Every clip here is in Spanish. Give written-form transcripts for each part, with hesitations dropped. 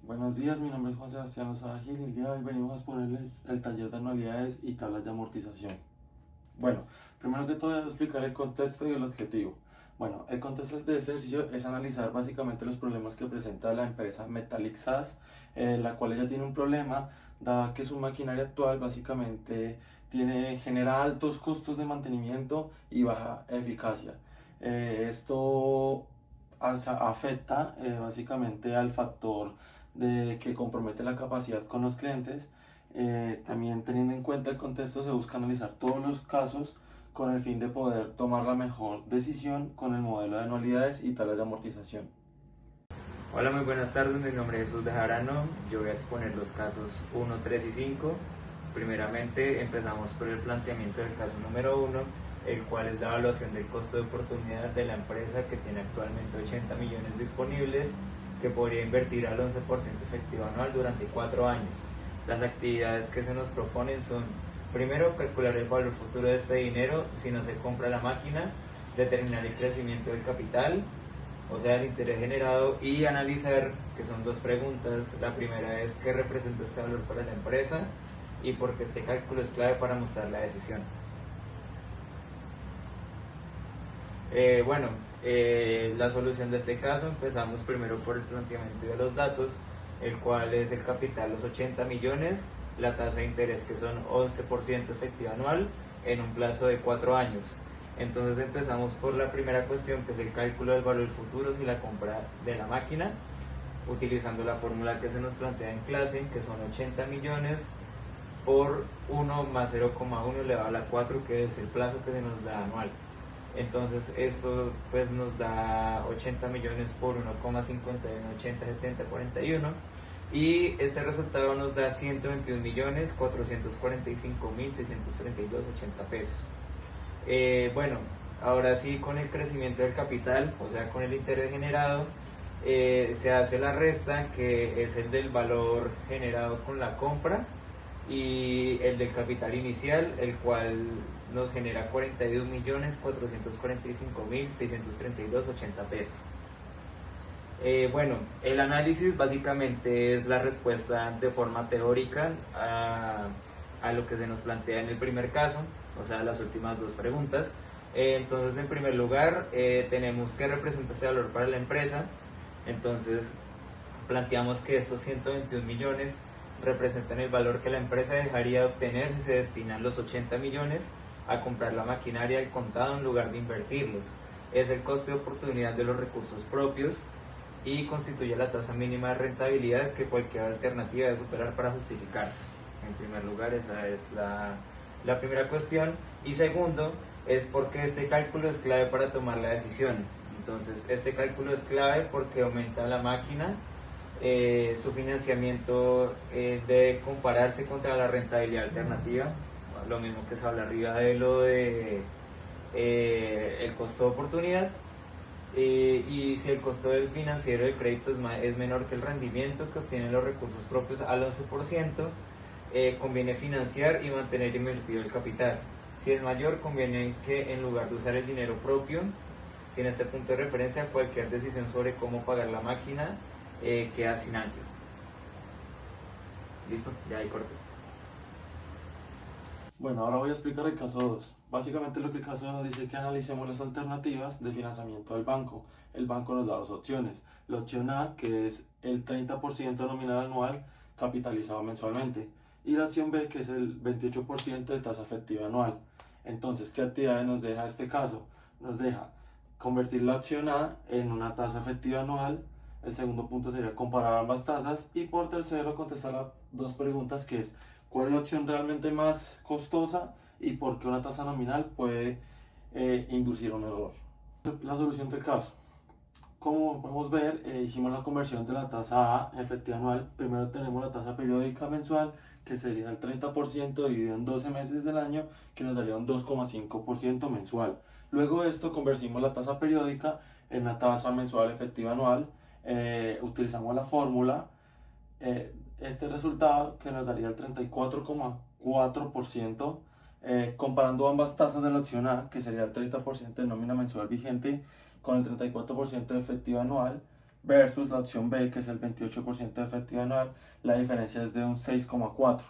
Buenos días, mi nombre es Juan Sebastián Osada Gil y el día de hoy venimos a exponerles el taller de anualidades y tablas de amortización. Bueno, primero que todo voy a explicar el contexto y el objetivo. Bueno, el contexto de este ejercicio es analizar básicamente los problemas que presenta la empresa Metallic SAS, la cual ella tiene un problema, dada que su maquinaria actual básicamente genera altos costos de mantenimiento y baja eficacia. Esto afecta básicamente al factor de que compromete la capacidad con los clientes. También teniendo en cuenta el contexto se busca analizar todos los casos con el fin de poder tomar la mejor decisión con el modelo de anualidades y tablas de amortización. Hola, muy buenas tardes, mi nombre es Jesús Bejarano. Yo voy a exponer los casos 1, 3 y 5. Primeramente empezamos por el planteamiento del caso número 1, el cual es la evaluación del costo de oportunidad de la empresa que tiene actualmente 80 millones disponibles, que podría invertir al 11% efectivo anual durante 4 años. Las actividades que se nos proponen son: primero, calcular el valor futuro de este dinero si no se compra la máquina, determinar el crecimiento del capital, o sea, el interés generado, y analizar, que son dos preguntas. La primera es: ¿qué representa este valor para la empresa? Y por qué este cálculo es clave para mostrar la decisión. La solución de este caso: empezamos primero por el planteamiento de los datos, el cual es el capital, los 80 millones, la tasa de interés, que son 11% efectiva anual en un plazo de 4 años. Entonces empezamos por la primera cuestión, que es el cálculo del valor futuro si la compra de la máquina, utilizando la fórmula que se nos plantea en clase, que son 80 millones por 1 más 0,1 elevado a la 4, que es el plazo que se nos da anual. Entonces esto pues nos da 80 millones por 1,51, 80, 70, 41, y este resultado nos da 121 millones 445 mil 632,80 pesos. Bueno, ahora sí, con el crecimiento del capital, o sea, con el interés generado, se hace la resta, que es el del valor generado con la compra y el del capital inicial, el cual nos genera 42.445.632,80 pesos. El análisis básicamente es la respuesta de forma teórica a lo que se nos plantea en el primer caso, o sea, las últimas dos preguntas. Entonces, en primer lugar, tenemos qué representa este valor para la empresa. Entonces, planteamos que estos 121 millones representan el valor que la empresa dejaría de obtener si se destinan los 80 millones a comprar la maquinaria al contado en lugar de invertirlos. Es el coste de oportunidad de los recursos propios y constituye la tasa mínima de rentabilidad que cualquier alternativa debe superar para justificarse. En primer lugar, esa es la primera cuestión. Y segundo, es porque este cálculo es clave para tomar la decisión. Entonces, este cálculo es clave porque aumenta la máquina, su financiamiento debe compararse contra la rentabilidad alternativa, lo mismo que se habla arriba de lo de el costo de oportunidad. Y si el costo del financiero del crédito es menor que el rendimiento que obtienen los recursos propios al 11%, conviene financiar y mantener invertido el capital. Si es mayor, conviene que, en lugar de usar el dinero propio, sin este punto de referencia, cualquier decisión sobre cómo pagar la máquina queda sin ángulo. Listo, ya ahí corto. Bueno, ahora voy a explicar el caso 2. Básicamente lo que el caso nos dice: que analicemos las alternativas de financiamiento del banco. El banco nos da dos opciones. La opción A, que es el 30% nominal anual capitalizado mensualmente, y la opción B, que es el 28% de tasa efectiva anual. Entonces, ¿qué actividades nos deja este caso? Nos deja convertir la opción A en una tasa efectiva anual. El segundo punto sería comparar ambas tasas, y por tercero contestar las dos preguntas, que es: ¿cuál es la opción realmente más costosa y por qué una tasa nominal puede inducir un error? La solución del caso: como podemos ver, hicimos la conversión de la tasa A efectiva anual. Primero tenemos la tasa periódica mensual, que sería el 30% dividido en 12 meses del año, que nos daría un 2,5% mensual. Luego de esto convertimos la tasa periódica en la tasa mensual efectiva anual. Utilizamos la fórmula. Este resultado, que nos daría el 34,4%, comparando ambas tasas de la opción A, que sería el 30% de nómina mensual vigente, con el 34% de efectiva anual, versus la opción B, que es el 28% de efectivo anual, la diferencia es de un 6,4%.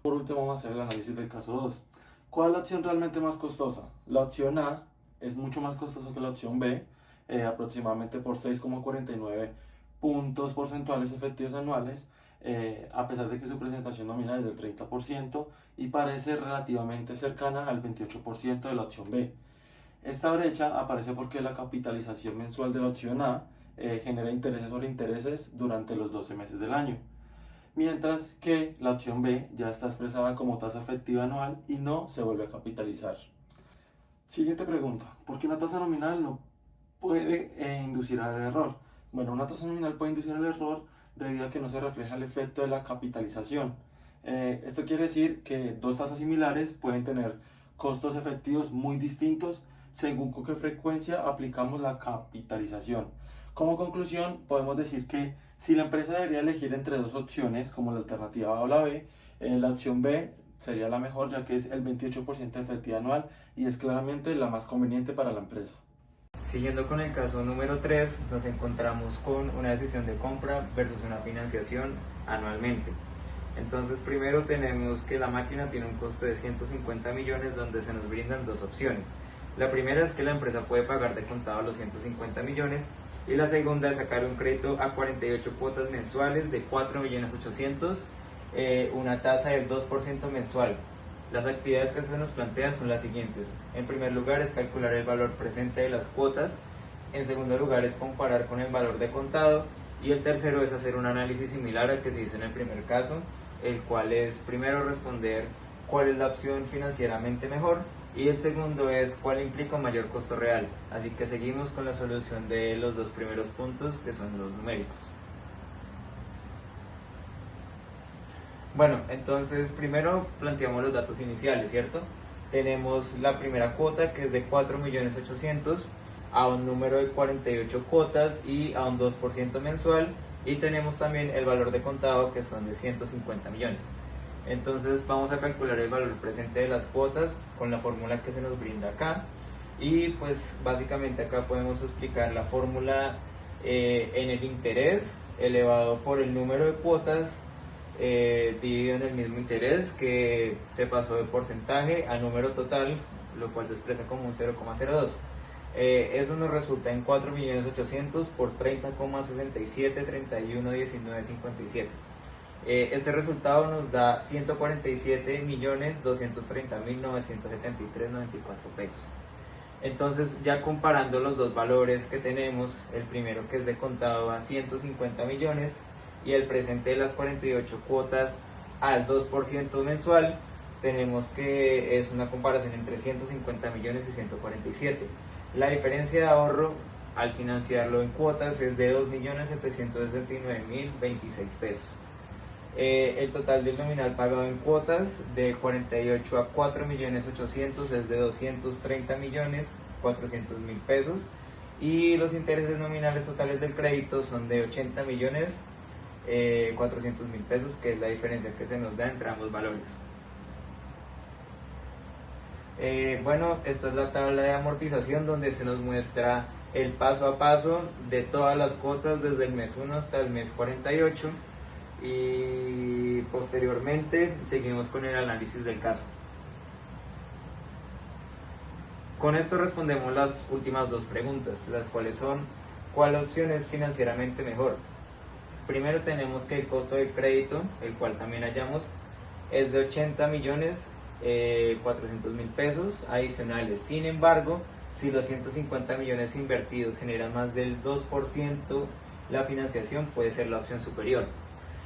Por último, vamos a hacer el análisis del caso 2. ¿Cuál es la opción realmente más costosa? La opción A es mucho más costosa que la opción B, aproximadamente por 6,49 puntos porcentuales efectivos anuales, a pesar de que su presentación nominal es del 30% y parece relativamente cercana al 28% de la opción B. Esta brecha aparece porque la capitalización mensual de la opción A genera intereses sobre intereses durante los 12 meses del año, mientras que la opción B ya está expresada como tasa efectiva anual y no se vuelve a capitalizar. Siguiente pregunta: ¿por qué una tasa nominal no puede inducir al error? Bueno, una tasa nominal puede inducir al error debido a que no se refleja el efecto de la capitalización. Esto quiere decir que dos tasas similares pueden tener costos efectivos muy distintos según con qué frecuencia aplicamos la capitalización. Como conclusión, podemos decir que si la empresa debería elegir entre dos opciones, como la alternativa A o la B, la opción B sería la mejor, ya que es el 28% de efectividad anual y es claramente la más conveniente para la empresa. Siguiendo con el caso número 3, nos encontramos con una decisión de compra versus una financiación anualmente. Entonces, primero tenemos que la máquina tiene un costo de 150 millones donde se nos brindan dos opciones. La primera es que la empresa puede pagar de contado los 150 millones y la segunda es sacar un crédito a 48 cuotas mensuales de 4.800.000, una tasa del 2% mensual. Las actividades que se nos plantean son las siguientes. En primer lugar es calcular el valor presente de las cuotas, en segundo lugar es comparar con el valor de contado y el tercero es hacer un análisis similar al que se hizo en el primer caso, el cual es primero responder cuál es la opción financieramente mejor y el segundo es cuál implica un mayor costo real. Así que seguimos con la solución de los dos primeros puntos, que son los numéricos. Bueno, entonces primero planteamos los datos iniciales, ¿cierto? Tenemos la primera cuota que es de 4.800.000 a un número de 48 cuotas y a un 2% mensual, y tenemos también el valor de contado que son de 150 millones. Entonces vamos a calcular el valor presente de las cuotas con la fórmula que se nos brinda acá, y pues básicamente acá podemos explicar la fórmula en el interés elevado por el número de cuotas dividido en el mismo interés que se pasó de porcentaje a número total, lo cual se expresa como un 0,02. Eso nos resulta en 4.800.000 por 30,67, 31, 19, 57. Este resultado nos da 147.230.973.94 pesos. Entonces, ya comparando los dos valores que tenemos, el primero que es de contado a 150 millones y el presente de las 48 cuotas al 2% mensual, tenemos que es una comparación entre 150 millones y 147. La diferencia de ahorro al financiarlo en cuotas es de 2.769.026 pesos. El total del nominal pagado en cuotas de 48 a 4.800.000 es de 230.400.000 pesos, y los intereses nominales totales del crédito son de 80.400.000 pesos, que es la diferencia que se nos da entre ambos valores. Bueno, esta es la tabla de amortización donde se nos muestra el paso a paso de todas las cuotas desde el mes 1 hasta el mes 48, y posteriormente seguimos con el análisis del caso. Con esto respondemos las últimas dos preguntas, las cuales son: ¿cuál opción es financieramente mejor? Primero tenemos que el costo del crédito, el cual también hallamos, es de 80.400.000 pesos adicionales. Sin embargo, si los 150 millones invertidos generan más del 2%, la financiación puede ser la opción superior.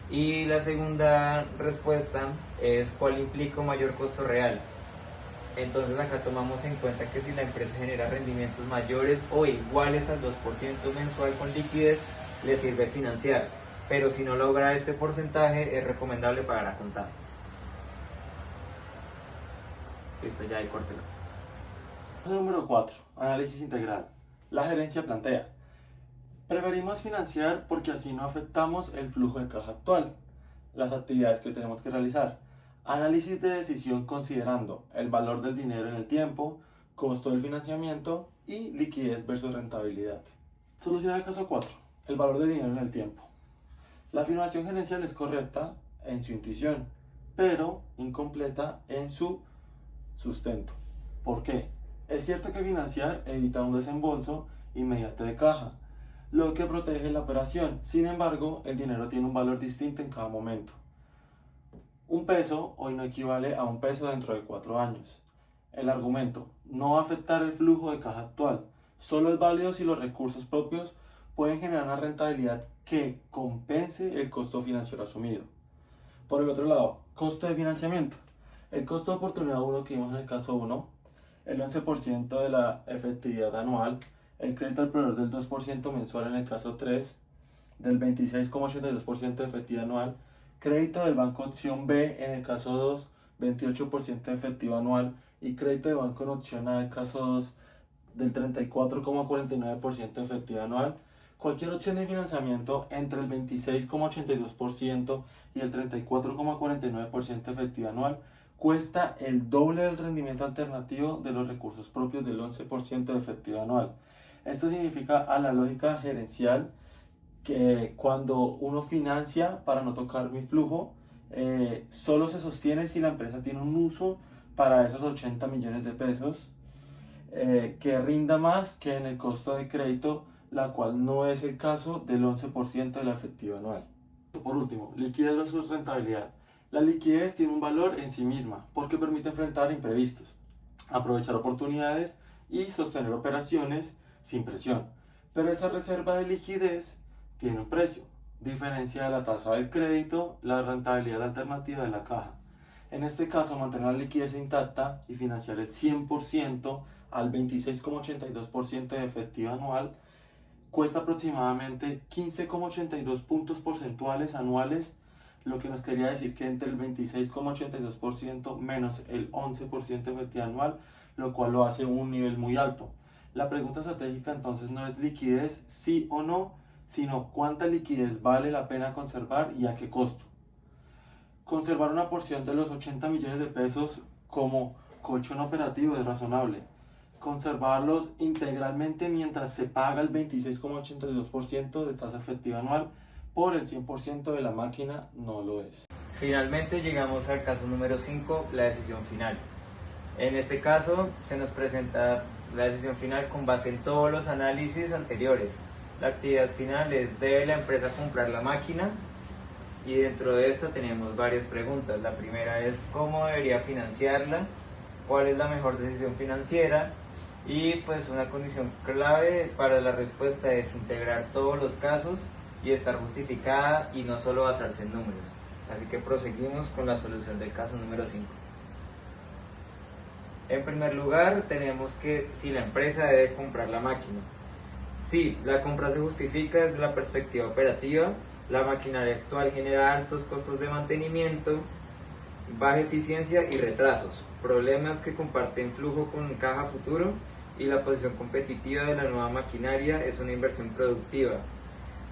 Y la segunda respuesta es cuál implica un mayor costo real. Entonces acá tomamos en cuenta que si la empresa genera rendimientos mayores o iguales al 2% mensual con liquidez, le sirve financiar, pero si no logra este porcentaje es recomendable pagar a contado. Listo, ya ahí córtelo. Número 4. Análisis integral. La gerencia plantea: preferimos financiar porque así no afectamos el flujo de caja actual. Las actividades que tenemos que realizar: análisis de decisión considerando el valor del dinero en el tiempo, costo del financiamiento y liquidez versus rentabilidad. Solución al caso 4. el valor del dinero en el tiempo. La afirmación gerencial es correcta en su intuición, pero incompleta en su sustento. ¿Por qué? Es cierto que financiar evita un desembolso inmediato de caja, lo que protege la operación. Sin embargo, el dinero tiene un valor distinto en cada momento. Un peso hoy no equivale a un peso dentro de 4 años. El argumento: no va a afectar el flujo de caja actual. Solo es válido si los recursos propios pueden generar una rentabilidad que compense el costo financiero asumido. Por el otro lado, costo de financiamiento. El costo de oportunidad 1 que vimos en el caso 1, el 11% de la efectividad anual, el crédito al proveedor del 2% mensual en el caso 3, del 26,82% de efectividad anual, crédito del banco opción B en el caso 2, 28% de efectivo anual, y crédito de banco en opción A en el caso 2, del 34,49% de efectivo anual. Cualquier opción de financiamiento entre el 26,82% y el 34,49% de efectivo anual cuesta el doble del rendimiento alternativo de los recursos propios del 11% de efectivo anual. Esto significa, a la lógica gerencial, que cuando uno financia para no tocar mi flujo, solo se sostiene si la empresa tiene un uso para esos 80 millones de pesos, que rinda más que en el costo de crédito, la cual no es el caso del 11% de la efectividad anual. Por último, liquidez versus rentabilidad. La liquidez tiene un valor en sí misma porque permite enfrentar imprevistos, aprovechar oportunidades y sostener operaciones sin presión. Pero esa reserva de liquidez tiene un precio, diferencia de la tasa del crédito, la rentabilidad alternativa de la caja. En este caso, mantener la liquidez intacta y financiar el 100% al 26,82% de efectivo anual cuesta aproximadamente 15,82 puntos porcentuales anuales, lo que nos quería decir que entre el 26,82% menos el 11% de efectivo anual, lo cual lo hace un nivel muy alto. La pregunta estratégica entonces no es liquidez sí o no, sino cuánta liquidez vale la pena conservar y a qué costo. Conservar una porción de los 80 millones de pesos como colchón operativo es razonable. Conservarlos integralmente mientras se paga el 26,82% de tasa efectiva anual por el 100% de la máquina no lo es. Finalmente llegamos al caso número 5, la decisión final. En este caso se nos presenta la decisión final con base en todos los análisis anteriores. La actividad final es: ¿debe la empresa comprar la máquina? Y dentro de esta tenemos varias preguntas. La primera es: ¿cómo debería financiarla? ¿Cuál es la mejor decisión financiera? Y pues una condición clave para la respuesta es integrar todos los casos y estar justificada y no solo basarse en números. Así que proseguimos con la solución del caso número 5. En primer lugar, tenemos que si la empresa debe comprar la máquina. Sí, la compra se justifica desde la perspectiva operativa. La maquinaria actual genera altos costos de mantenimiento, baja eficiencia y retrasos, problemas que comparten flujo con caja futuro, y la posición competitiva de la nueva maquinaria es una inversión productiva.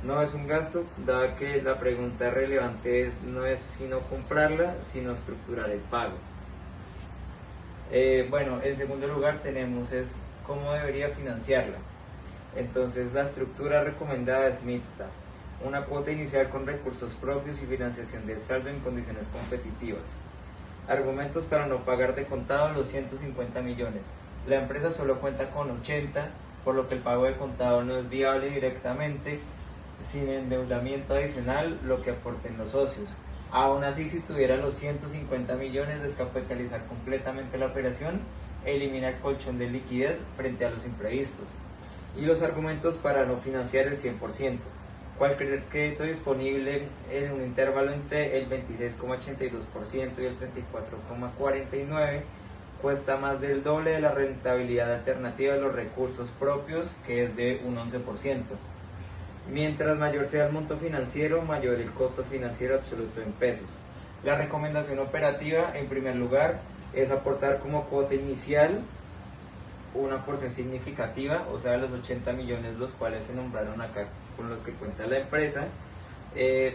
No es un gasto, dado que la pregunta relevante no es sino comprarla, sino estructurar el pago. En segundo lugar tenemos es cómo debería financiarla. Entonces la estructura recomendada es mixta, una cuota inicial con recursos propios y financiación del saldo en condiciones competitivas. Argumentos para no pagar de contado los 150 millones. La empresa solo cuenta con 80, por lo que el pago de contado no es viable directamente, sin endeudamiento adicional, lo que aporten los socios. Aún así, si tuviera los 150 millones, descapitalizar completamente la operación, elimina el colchón de liquidez frente a los imprevistos. Y los argumentos para no financiar el 100%. Cualquier crédito disponible en un intervalo entre el 26,82% y el 34,49% cuesta más del doble de la rentabilidad alternativa de los recursos propios, que es de un 11%. Mientras mayor sea el monto financiero, mayor el costo financiero absoluto en pesos. La recomendación operativa, en primer lugar, es aportar como cuota inicial una porción significativa, o sea, los 80 millones, los cuales se nombraron acá, con los que cuenta la empresa.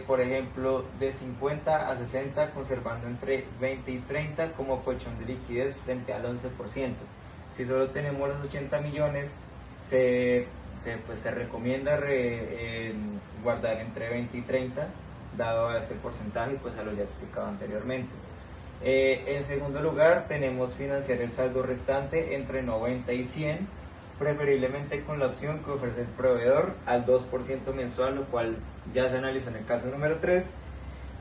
Por ejemplo, de 50 a 60, conservando entre 20 y 30 como colchón de liquidez frente al 11%. Si solo tenemos los 80 millones, se se recomienda guardar entre 20 y 30, dado a este porcentaje y pues a lo ya explicado anteriormente. En segundo lugar, tenemos financiar el saldo restante entre 90 y 100, preferiblemente con la opción que ofrece el proveedor al 2% mensual, lo cual ya se analizó en el caso número 3,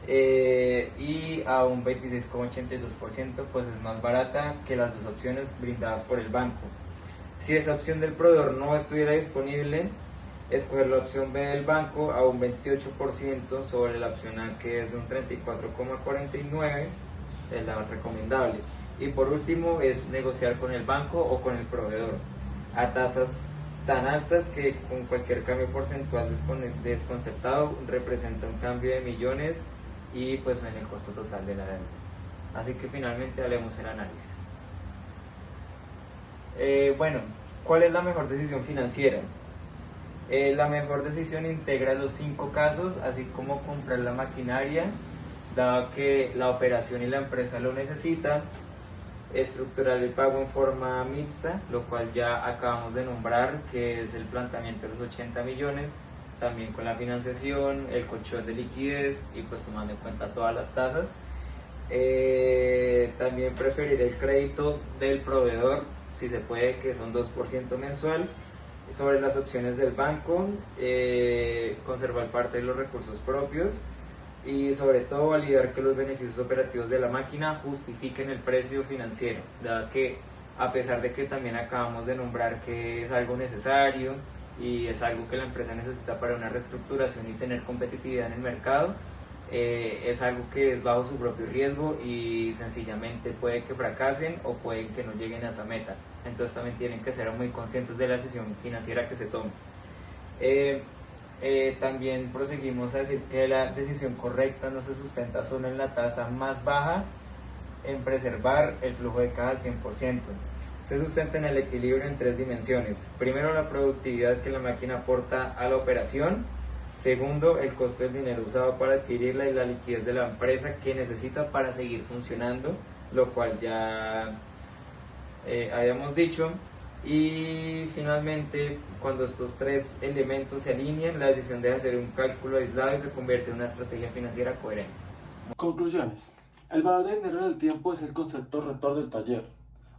y a un 26,82%, pues es más barata que las dos opciones brindadas por el banco. Si esa opción del proveedor no estuviera disponible, escoger la opción B del banco a un 28% sobre la opción A, que es de un 34,49%, es la recomendable. Y por último es negociar con el banco o con el proveedor a tasas tan altas que con cualquier cambio porcentual desconcertado representa un cambio de millones y pues en el costo total de la deuda. Así que finalmente haremos el análisis. Bueno, ¿cuál es la mejor decisión financiera? La mejor decisión integra los 5 casos, así como comprar la maquinaria, dado que la operación y la empresa lo necesitan, estructurar el pago en forma mixta, lo cual ya acabamos de nombrar, que es el planteamiento de los 80 millones, también con la financiación, el colchón de liquidez y pues tomando en cuenta todas las tasas. También preferir el crédito del proveedor, si se puede, que son 2% mensual, sobre las opciones del banco, conservar parte de los recursos propios y sobre todo validar que los beneficios operativos de la máquina justifiquen el precio financiero, dado que a pesar de que también acabamos de nombrar que es algo necesario y es algo que la empresa necesita para una reestructuración y tener competitividad en el mercado, es algo que es bajo su propio riesgo y sencillamente puede que fracasen o pueden que no lleguen a esa meta. Entonces también tienen que ser muy conscientes de la decisión financiera que se tome. También proseguimos a decir que la decisión correcta no se sustenta solo en la tasa más baja, en preservar el flujo de caja al 100%. Se sustenta en el equilibrio en 3 dimensiones. Primero, la productividad que la máquina aporta a la operación. Segundo, el costo del dinero usado para adquirirla y la liquidez de la empresa que necesita para seguir funcionando, lo cual ya habíamos dicho. Y finalmente, cuando estos 3 elementos se alinean, la decisión debe hacer un cálculo aislado y se convierte en una estrategia financiera coherente. Conclusiones. El valor del dinero en el tiempo es el concepto rector del taller.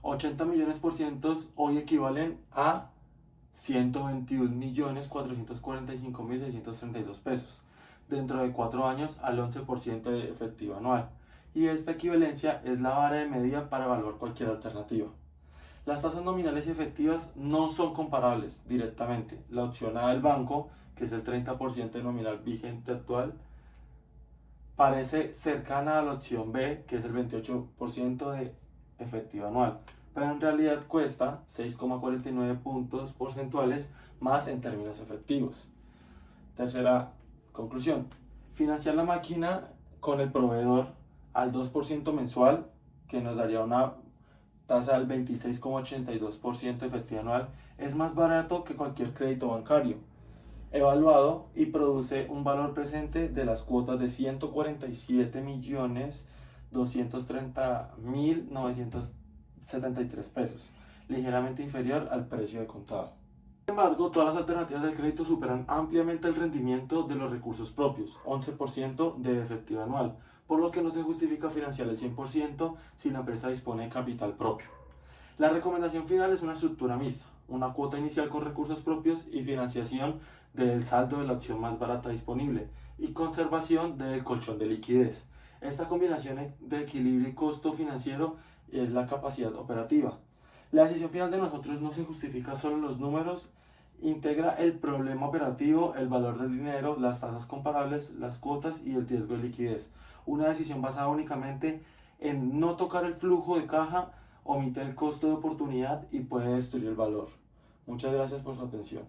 80 millones por cientos hoy equivalen a 121.445.632 pesos, dentro de 4 años al 11% de efectivo anual, y esta equivalencia es la vara de medida para evaluar cualquier alternativa. Las tasas nominales y efectivas no son comparables directamente. La opción A del banco, que es el 30% de nominal vigente actual, parece cercana a la opción B, que es el 28% de efectivo anual, pero en realidad cuesta 6,49 puntos porcentuales más en términos efectivos. Tercera conclusión: financiar la máquina con el proveedor al 2% mensual, que nos daría una tasa del 26,82% efectivo anual, es más barato que cualquier crédito bancario evaluado y produce un valor presente de las cuotas de 147.230.973 pesos, ligeramente inferior al precio de contado. Sin embargo, todas las alternativas de crédito superan ampliamente el rendimiento de los recursos propios, 11% de efectivo anual, por lo que no se justifica financiar el 100% si la empresa dispone de capital propio. La recomendación final es una estructura mixta, una cuota inicial con recursos propios y financiación del saldo de la opción más barata disponible y conservación del colchón de liquidez. Esta combinación de equilibrio y costo financiero es la capacidad operativa. La decisión final de nosotros no se justifica solo en los números, integra el problema operativo, el valor del dinero, las tasas comparables, las cuotas y el riesgo de liquidez. Una decisión basada únicamente en no tocar el flujo de caja omite el costo de oportunidad y puede destruir el valor. Muchas gracias por su atención.